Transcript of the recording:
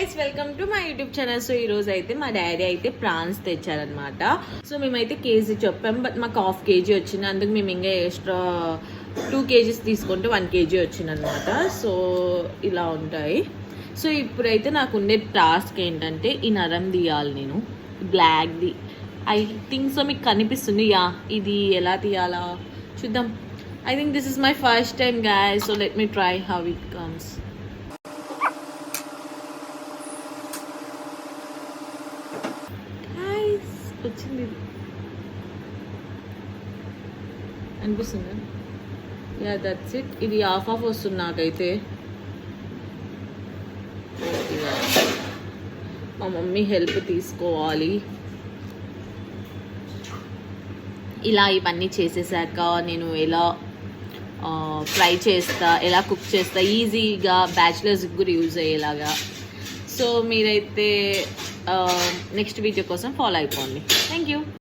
Guys, welcome to my YouTube channel. So ఈ రోజు అయితే మా డాడీ అయితే ప్రాన్స్ తెచ్చారనమాట. సో మేమైతే కేజీ చెప్పాం, బట్ మాకు ½ కేజీ వచ్చింది. అందుకు మేము ఇంకా ఎక్స్ట్రా 2 కేజీస్ తీసుకుంటే 1 కేజీ వచ్చింది అనమాట. సో ఇలా ఉంటాయి. సో ఇప్పుడైతే నాకు ఉండే టాస్క్ ఏంటంటే ఈ నరం తీయాలి. నేను బ్లాక్ది ఐ థింక్ సో మీకు కనిపిస్తుంది. ఇది ఎలా తీయాలా చూద్దాం. I think this is my first time, guys, so let me try how it comes. Guys, వచ్చింది అనిపిస్తుంది. Yeah that's it. ఇది హాఫ్ వస్తుంది నాకైతే. మా మమ్మీ హెల్ప్ తీసుకోవాలి. ఇలా ఇవన్నీ చేసేసాక నేను ఎలా ఫ్రై చేస్తా, ఎలా కుక్ చేస్తా ఈజీగా బ్యాచిలర్స్ కూడా యూజ్ అయ్యేలాగా. సో మీరైతే నెక్స్ట్ వీడియో కోసం ఫాలో అయిపోండి. Thank you.